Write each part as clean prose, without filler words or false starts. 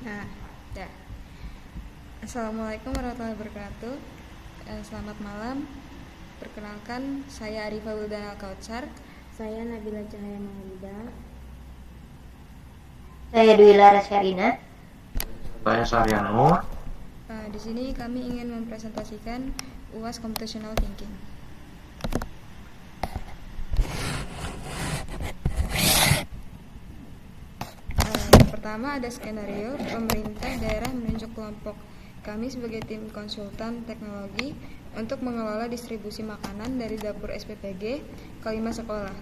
Nah, ya. Assalamualaikum warahmatullahi wabarakatuh. Selamat malam. Perkenalkan, saya Arifah Wuldana Al-Kautsar. Saya Nabila Cahaya Maulida. Saya Dwi Laras Syarina. Saya Saryano. Di sini kami ingin mempresentasikan UAS Computational Thinking. Pertama ada skenario pemerintah daerah menunjuk kelompok kami sebagai tim konsultan teknologi untuk mengelola distribusi makanan dari dapur SPPG ke 5 sekolah,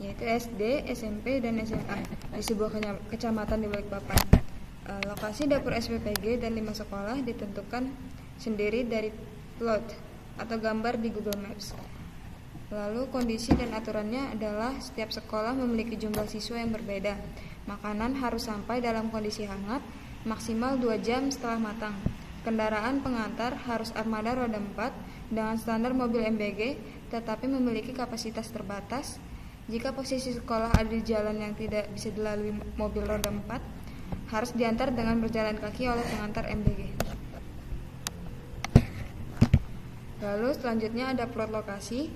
yaitu SD, SMP, dan SMA di sebuah kecamatan di Balikpapan. Lokasi dapur SPPG dan 5 sekolah ditentukan sendiri dari plot atau gambar di Google Maps. Lalu kondisi dan aturannya adalah setiap sekolah memiliki jumlah siswa yang berbeda. Makanan harus sampai dalam kondisi hangat, maksimal 2 jam setelah matang. Kendaraan pengantar harus armada roda 4 dengan standar mobil MBG, tetapi memiliki kapasitas terbatas. Jika posisi sekolah ada di jalan yang tidak bisa dilalui mobil roda 4, harus diantar dengan berjalan kaki oleh pengantar MBG. Lalu selanjutnya ada plot lokasi.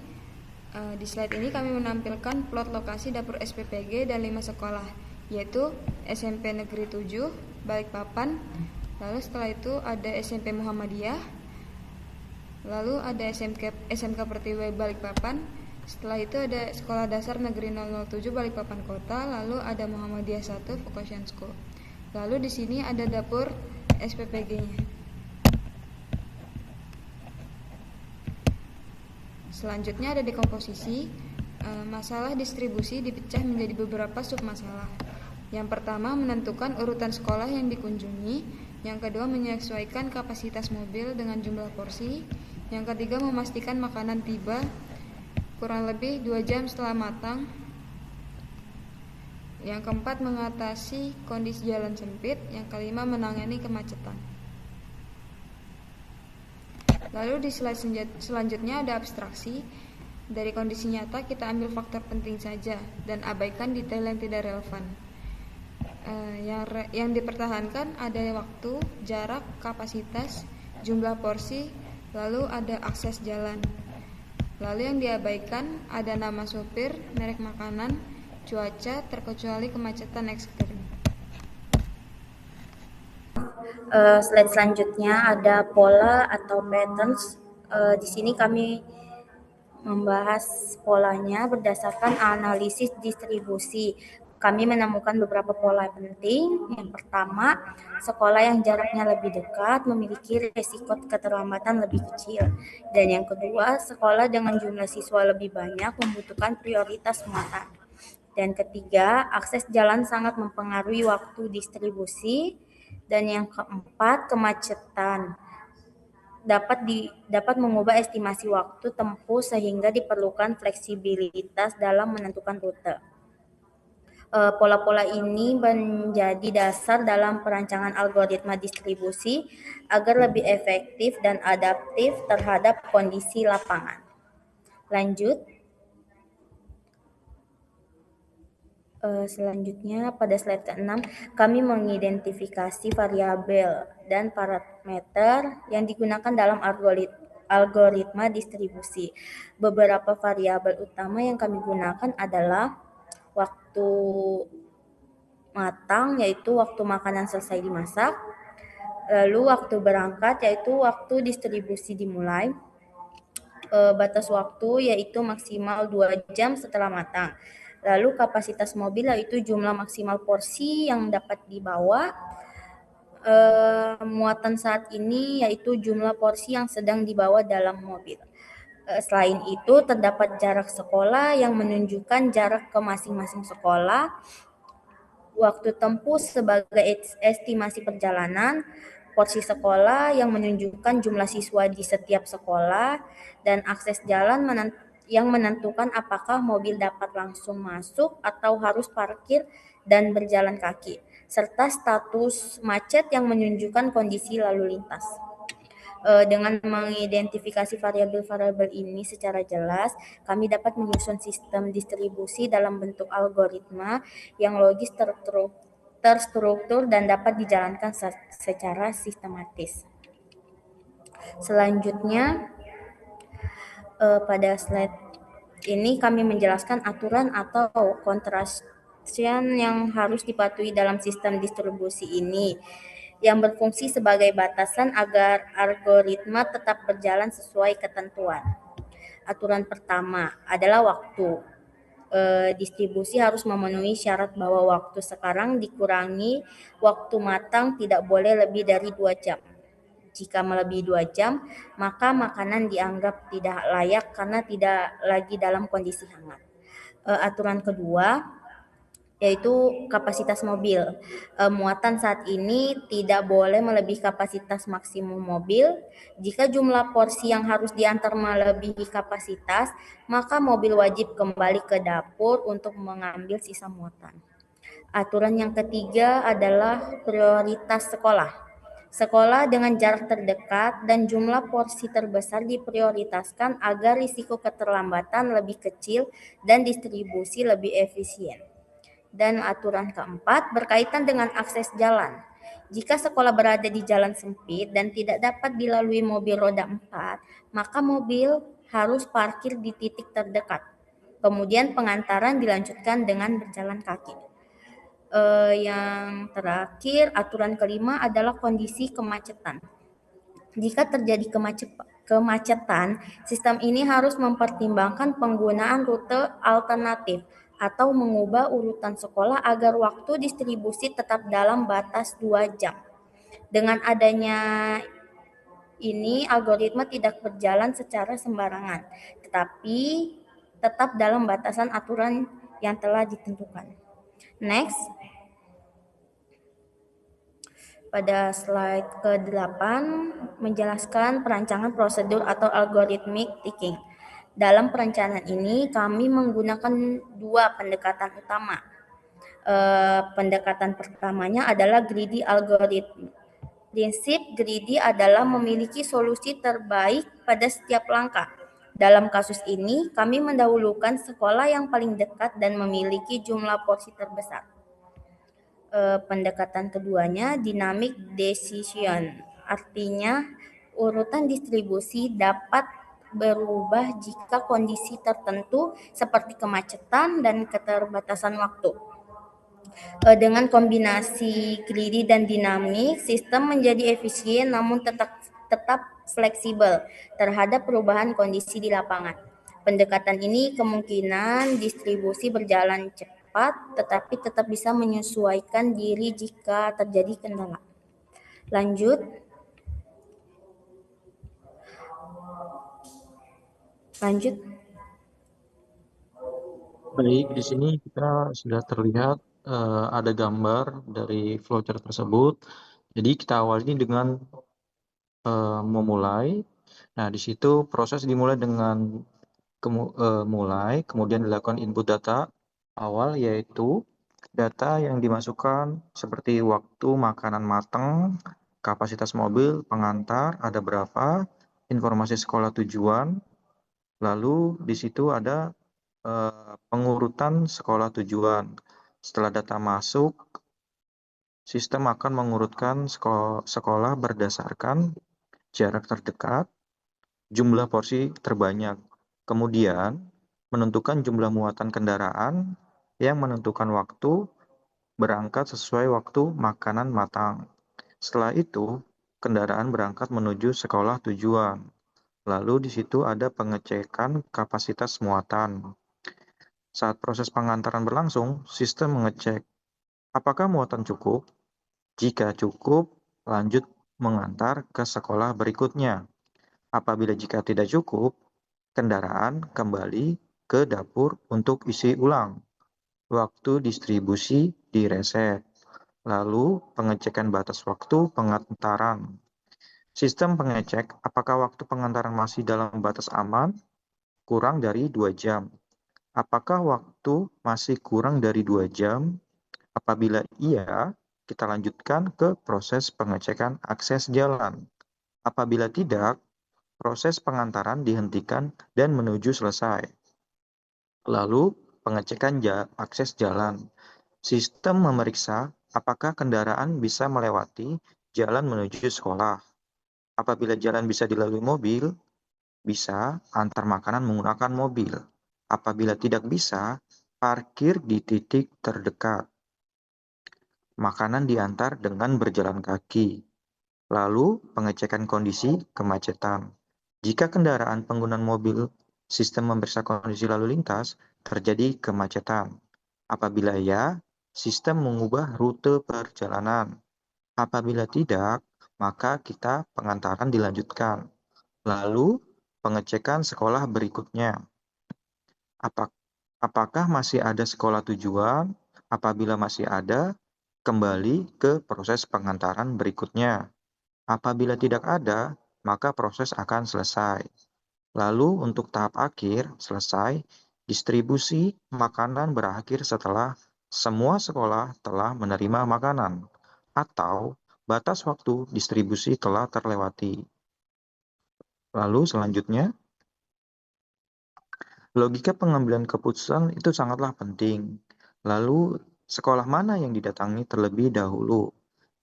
Di slide ini kami menampilkan plot lokasi dapur SPPG dan 5 sekolah, yaitu SMP Negeri 7 Balikpapan, lalu setelah itu ada SMP Muhammadiyah, lalu ada SMK Pertiwi Balikpapan, setelah itu ada Sekolah Dasar Negeri 007 Balikpapan Kota, lalu ada Muhammadiyah 1 Vocation School. Lalu di sini ada dapur SPPG-nya. Selanjutnya ada dekomposisi. Masalah distribusi dipecah menjadi beberapa submasalah. Yang pertama, menentukan urutan sekolah yang dikunjungi. Yang kedua, menyesuaikan kapasitas mobil dengan jumlah porsi. Yang ketiga, memastikan makanan tiba kurang lebih 2 jam setelah matang. Yang keempat, mengatasi kondisi jalan sempit. Yang kelima, menangani kemacetan. Lalu di slide selanjutnya ada abstraksi. Dari kondisi nyata kita ambil faktor penting saja dan abaikan detail yang tidak relevan. Yang dipertahankan ada waktu, jarak, kapasitas, jumlah porsi, lalu ada akses jalan. Lalu yang diabaikan ada nama supir, merek makanan, cuaca, terkecuali kemacetan ekstrim. Slide selanjutnya ada pola atau patterns. Di sini kami membahas polanya berdasarkan analisis distribusi. Kami menemukan beberapa pola penting. Yang pertama, sekolah yang jaraknya lebih dekat memiliki risiko keterlambatan lebih kecil. Dan yang kedua, sekolah dengan jumlah siswa lebih banyak membutuhkan prioritas muatan. Dan ketiga, akses jalan sangat mempengaruhi waktu distribusi. Dan yang keempat, kemacetan dapat mengubah estimasi waktu tempuh sehingga diperlukan fleksibilitas dalam menentukan rute. Pola-pola ini menjadi dasar dalam perancangan algoritma distribusi agar lebih efektif dan adaptif terhadap kondisi lapangan. Lanjut. Selanjutnya pada slide ke-6 kami mengidentifikasi variabel dan parameter yang digunakan dalam algoritma distribusi. Beberapa variabel utama yang kami gunakan adalah waktu matang, yaitu waktu makanan selesai dimasak, lalu waktu berangkat, yaitu waktu distribusi dimulai, batas waktu yaitu maksimal 2 jam setelah matang. Lalu kapasitas mobil yaitu jumlah maksimal porsi yang dapat dibawa. Muatan saat ini yaitu jumlah porsi yang sedang dibawa dalam mobil. Selain itu terdapat jarak sekolah yang menunjukkan jarak ke masing-masing sekolah, waktu tempuh sebagai estimasi perjalanan, porsi sekolah yang menunjukkan jumlah siswa di setiap sekolah, dan akses jalan yang menentukan apakah mobil dapat langsung masuk atau harus parkir dan berjalan kaki, serta status macet yang menunjukkan kondisi lalu lintas. Dengan mengidentifikasi variabel-variabel ini secara jelas, kami dapat menyusun sistem distribusi dalam bentuk algoritma yang logis terstruktur dan dapat dijalankan secara sistematis. Selanjutnya, pada slide ini kami menjelaskan aturan atau constraint yang harus dipatuhi dalam sistem distribusi ini, yang berfungsi sebagai batasan agar algoritma tetap berjalan sesuai ketentuan. Aturan pertama adalah waktu. Distribusi harus memenuhi syarat bahwa waktu sekarang dikurangi waktu matang tidak boleh lebih dari 2 jam. Jika melebihi 2 jam, maka makanan dianggap tidak layak karena tidak lagi dalam kondisi hangat. Aturan kedua yaitu kapasitas mobil. Muatan saat ini tidak boleh melebihi kapasitas maksimum mobil. Jika jumlah porsi yang harus diantar melebihi kapasitas, maka mobil wajib kembali ke dapur untuk mengambil sisa muatan. Aturan yang ketiga adalah prioritas sekolah. Sekolah dengan jarak terdekat dan jumlah porsi terbesar diprioritaskan agar risiko keterlambatan lebih kecil dan distribusi lebih efisien. Dan aturan keempat berkaitan dengan akses jalan. Jika sekolah berada di jalan sempit dan tidak dapat dilalui mobil roda 4, maka mobil harus parkir di titik terdekat. Kemudian pengantaran dilanjutkan dengan berjalan kaki. Yang terakhir, aturan kelima adalah kondisi kemacetan. Jika terjadi kemacetan, sistem ini harus mempertimbangkan penggunaan rute alternatif atau mengubah urutan sekolah agar waktu distribusi tetap dalam batas 2 jam. Dengan adanya ini, algoritma tidak berjalan secara sembarangan, tetapi tetap dalam batasan aturan yang telah ditentukan. Next. Pada slide ke-8 menjelaskan perancangan prosedur atau algorithmic thinking. Dalam perencanaan ini kami menggunakan 2 pendekatan utama. Pendekatan pertamanya adalah greedy algorithm. Prinsip greedy adalah memiliki solusi terbaik pada setiap langkah. Dalam kasus ini, kami mendahulukan sekolah yang paling dekat dan memiliki jumlah porsi terbesar. Pendekatan keduanya dynamic decision, artinya urutan distribusi dapat berubah jika kondisi tertentu seperti kemacetan dan keterbatasan waktu. Dengan kombinasi greedy dan dinamik, sistem menjadi efisien namun tetap fleksibel terhadap perubahan kondisi di lapangan. Pendekatan ini kemungkinan distribusi berjalan cepat, tetapi tetap bisa menyesuaikan diri jika terjadi kendala. Lanjut. Baik, di sini kita sudah terlihat ada gambar dari flowchart tersebut. Jadi kita awali dengan memulai. Nah, di situ proses dimulai dengan mulai, kemudian dilakukan input data awal, yaitu data yang dimasukkan seperti waktu makanan matang, kapasitas mobil, pengantar, ada berapa, informasi sekolah tujuan, lalu di situ ada pengurutan sekolah tujuan. Setelah data masuk, sistem akan mengurutkan sekolah berdasarkan jarak terdekat, jumlah porsi terbanyak. Kemudian, menentukan jumlah muatan kendaraan yang menentukan waktu berangkat sesuai waktu makanan matang. Setelah itu, kendaraan berangkat menuju sekolah tujuan. Lalu di situ ada pengecekan kapasitas muatan. Saat proses pengantaran berlangsung, sistem mengecek apakah muatan cukup. Jika cukup, lanjut mengantar ke sekolah berikutnya. Apabila jika tidak cukup, kendaraan kembali ke dapur untuk isi ulang. Waktu distribusi direset. Lalu pengecekan batas waktu pengantaran. Sistem pengecek apakah waktu pengantaran masih dalam batas aman, kurang dari 2 jam. Apakah waktu masih kurang dari 2 jam? Apabila iya, kita lanjutkan ke proses pengecekan akses jalan. Apabila tidak, proses pengantaran dihentikan dan menuju selesai. Lalu, pengecekan akses jalan. Sistem memeriksa apakah kendaraan bisa melewati jalan menuju sekolah? Apabila jalan bisa dilalui mobil, bisa antar makanan menggunakan mobil. Apabila tidak bisa, parkir di titik terdekat. Makanan diantar dengan berjalan kaki. Lalu, pengecekan kondisi kemacetan. Jika kendaraan penggunaan mobil, sistem memeriksa kondisi lalu lintas, terjadi kemacetan. Apabila ya, sistem mengubah rute perjalanan. Apabila tidak, maka kita pengantaran dilanjutkan. Lalu, pengecekan sekolah berikutnya. Apakah masih ada sekolah tujuan? Apabila masih ada, kembali ke proses pengantaran berikutnya. Apabila tidak ada, maka proses akan selesai. Lalu untuk tahap akhir selesai, distribusi makanan berakhir setelah semua sekolah telah menerima makanan atau batas waktu distribusi telah terlewati. Lalu selanjutnya, logika pengambilan keputusan itu sangatlah penting. Lalu sekolah mana yang didatangi terlebih dahulu?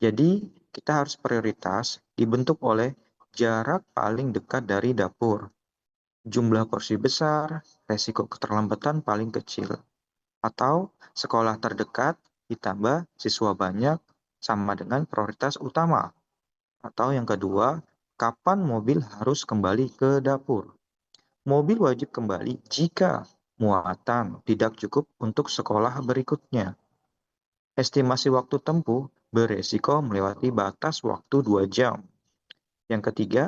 Jadi kita harus prioritas dibentuk oleh jarak paling dekat dari dapur. Jumlah porsi besar, resiko keterlambatan paling kecil. Atau sekolah terdekat ditambah siswa banyak sama dengan prioritas utama. Atau yang kedua, kapan mobil harus kembali ke dapur. Mobil wajib kembali jika muatan tidak cukup untuk sekolah berikutnya. Estimasi waktu tempuh beresiko melewati batas waktu 2 jam. Yang ketiga,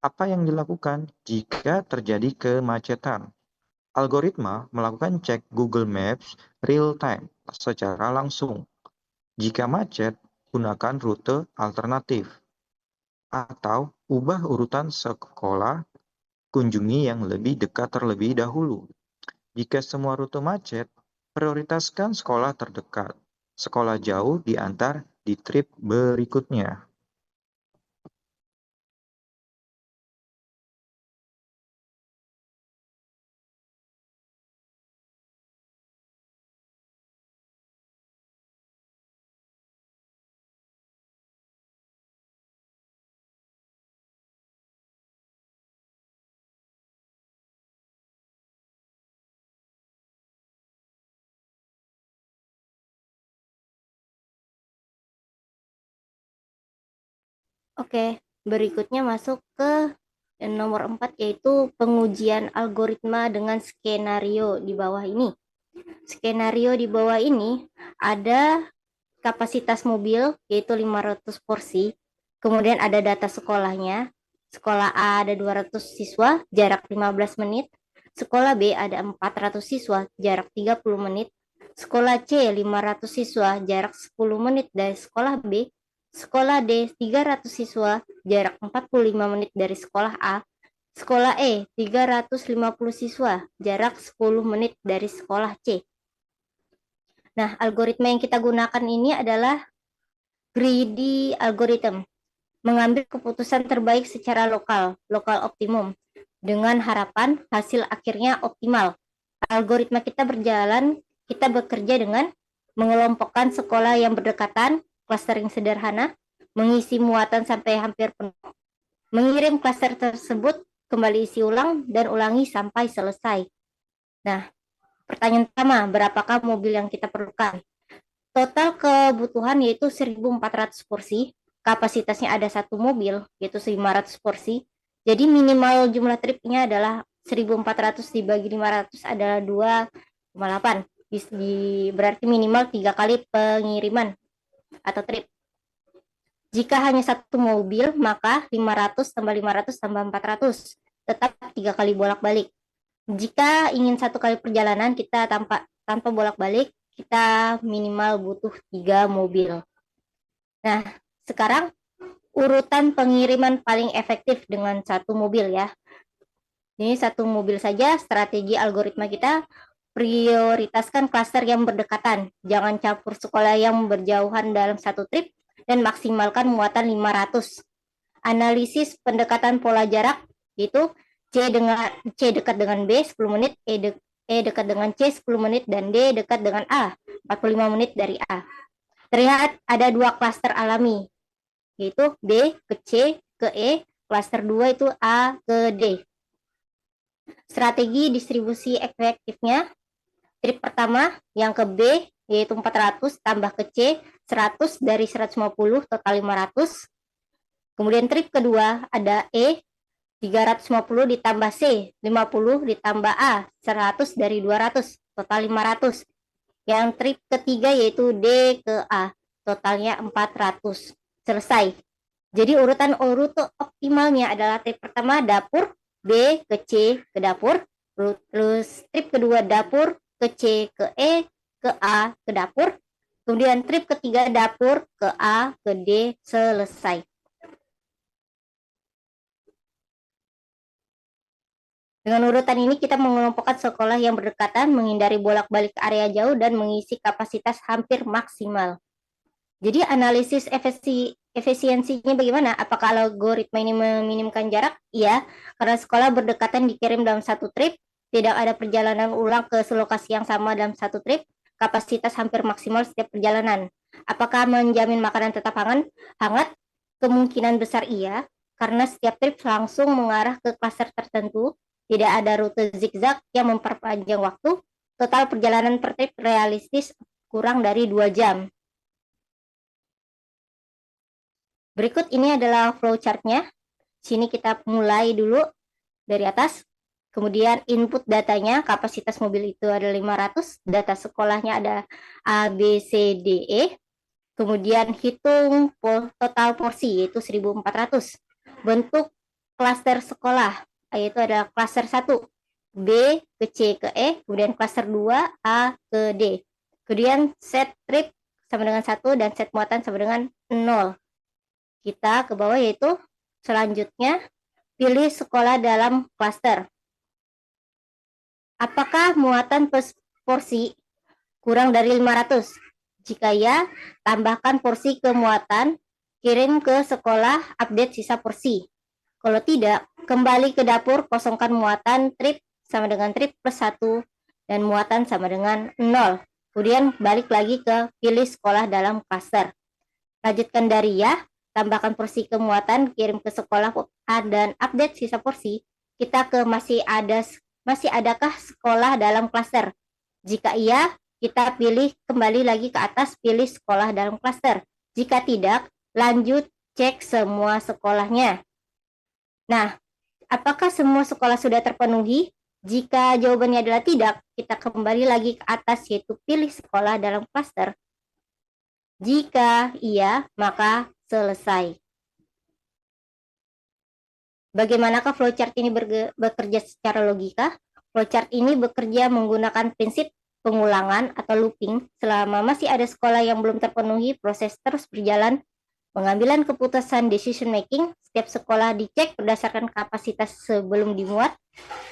apa yang dilakukan jika terjadi kemacetan? Algoritma melakukan cek Google Maps real time secara langsung. Jika macet, gunakan rute alternatif atau ubah urutan sekolah, kunjungi yang lebih dekat terlebih dahulu. Jika semua rute macet, prioritaskan sekolah terdekat. Sekolah jauh diantar di trip berikutnya. Oke, berikutnya masuk ke nomor 4 yaitu pengujian algoritma dengan skenario di bawah ini. Skenario di bawah ini ada kapasitas mobil yaitu 500 porsi, kemudian ada data sekolahnya. Sekolah A ada 200 siswa, jarak 15 menit. Sekolah B ada 400 siswa, jarak 30 menit. Sekolah C 500 siswa, jarak 10 menit dari sekolah B. Sekolah D 300 siswa, jarak 45 menit dari sekolah A. Sekolah E 350 siswa, jarak 10 menit dari sekolah C. Nah, algoritma yang kita gunakan ini adalah greedy algorithm, mengambil keputusan terbaik secara lokal optimum, dengan harapan hasil akhirnya optimal. Algoritma kita bekerja dengan mengelompokkan sekolah yang berdekatan, clustering sederhana, mengisi muatan sampai hampir penuh, mengirim klaster tersebut kembali isi ulang, dan ulangi sampai selesai. Nah, pertanyaan pertama, berapakah mobil yang kita perlukan? Total kebutuhan yaitu 1.400 porsi, kapasitasnya ada satu mobil, yaitu 500 porsi. Jadi minimal jumlah tripnya adalah 1.400 dibagi 500 adalah 2,8. Berarti minimal 3 kali pengiriman atau trip. Jika hanya satu mobil, maka 500 tambah 500 tambah 400. Tetap 3 kali bolak-balik. Jika ingin satu kali perjalanan kita tanpa bolak-balik, kita minimal butuh 3 mobil. Nah, sekarang urutan pengiriman paling efektif dengan satu mobil ya. Ini satu mobil saja, strategi algoritma kita prioritaskan klaster yang berdekatan. Jangan campur sekolah yang berjauhan dalam satu trip dan maksimalkan muatan 500. Analisis pendekatan pola jarak yaitu C dekat dengan B 10 menit, E dekat dengan C 10 menit, dan D dekat dengan A 45 menit dari A. terlihat ada 2 klaster alami, yaitu B ke C ke E, klaster 2 itu A ke D. Strategi distribusi efektifnya, trip pertama yang ke B yaitu 400 tambah ke C 100 dari 150 total 500. Kemudian trip kedua ada E 350 ditambah C 50 ditambah A 100 dari 200 total 500. Yang trip ketiga yaitu D ke A, totalnya 400. Selesai. Jadi urutan optimalnya adalah trip pertama dapur, B ke C ke dapur, terus trip kedua dapur ke C ke E ke A ke dapur, kemudian trip ketiga dapur ke A ke D, selesai. Dengan urutan ini kita mengelompokkan sekolah yang berdekatan, menghindari bolak-balik ke area jauh, dan mengisi kapasitas hampir maksimal. Jadi analisis efisiensinya bagaimana? Apakah algoritma ini meminimkan jarak? Iya, karena sekolah berdekatan dikirim dalam satu trip, tidak ada perjalanan ulang ke lokasi yang sama dalam satu trip, kapasitas hampir maksimal setiap perjalanan. Apakah menjamin makanan tetap hangat? Kemungkinan besar iya, karena setiap trip langsung mengarah ke klaster tertentu, tidak ada rute zigzag yang memperpanjang waktu, total perjalanan per trip realistis kurang dari 2 jam. Berikut ini adalah flowchart-nya. Sini kita mulai dulu dari atas. Kemudian input datanya, kapasitas mobil itu ada 500, data sekolahnya ada A, B, C, D, E. Kemudian hitung total porsi yaitu 1400. Bentuk klaster sekolah yaitu adalah klaster 1 B ke C ke E, kemudian klaster 2 A ke D. Kemudian set trip sama dengan 1 dan set muatan sama dengan 0. Kita ke bawah yaitu selanjutnya pilih sekolah dalam klaster. Apakah muatan porsi kurang dari 500? Jika ya, tambahkan porsi ke muatan, kirim ke sekolah, update sisa porsi. Kalau tidak, kembali ke dapur, kosongkan muatan, trip sama dengan trip plus 1, dan muatan sama dengan 0. Kemudian balik lagi ke pilih sekolah dalam klaster. Lanjutkan dari ya, tambahkan porsi ke muatan, kirim ke sekolah, dan update sisa porsi. Kita ke masih adakah sekolah dalam klaster? Jika iya, kita pilih kembali lagi ke atas, pilih sekolah dalam klaster. Jika tidak, lanjut cek semua sekolahnya. Nah, apakah semua sekolah sudah terpenuhi? Jika jawabannya adalah tidak, kita kembali lagi ke atas yaitu pilih sekolah dalam klaster. Jika iya, maka selesai. Bagaimanakah flowchart ini bekerja secara logika? Flowchart ini bekerja menggunakan prinsip pengulangan atau looping. Selama masih ada sekolah yang belum terpenuhi, proses terus berjalan. Pengambilan keputusan decision making, setiap sekolah dicek berdasarkan kapasitas sebelum dimuat.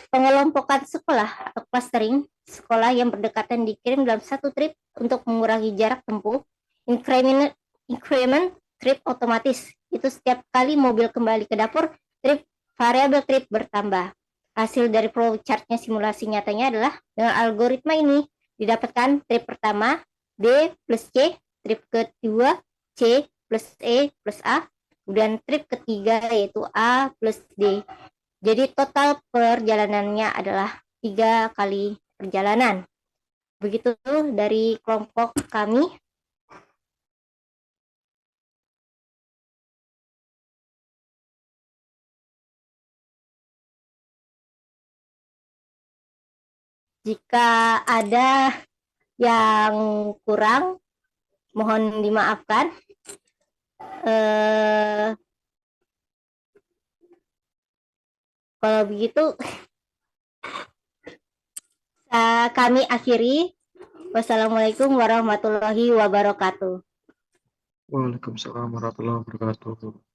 Pengelompokan sekolah atau clustering, sekolah yang berdekatan dikirim dalam satu trip untuk mengurangi jarak tempuh. Increment trip otomatis, itu setiap kali mobil kembali ke dapur, variabel trip bertambah. Hasil dari flowchart-nya simulasi nyatanya adalah dengan algoritma ini didapatkan trip pertama B plus C, trip kedua C plus E plus A, kemudian trip ketiga yaitu A plus D. Jadi total perjalanannya adalah 3 kali perjalanan. Begitu dari kelompok kami. Jika ada yang kurang, mohon dimaafkan. Kalau begitu, kami akhiri. Wassalamualaikum warahmatullahi wabarakatuh. Waalaikumsalam warahmatullahi wabarakatuh.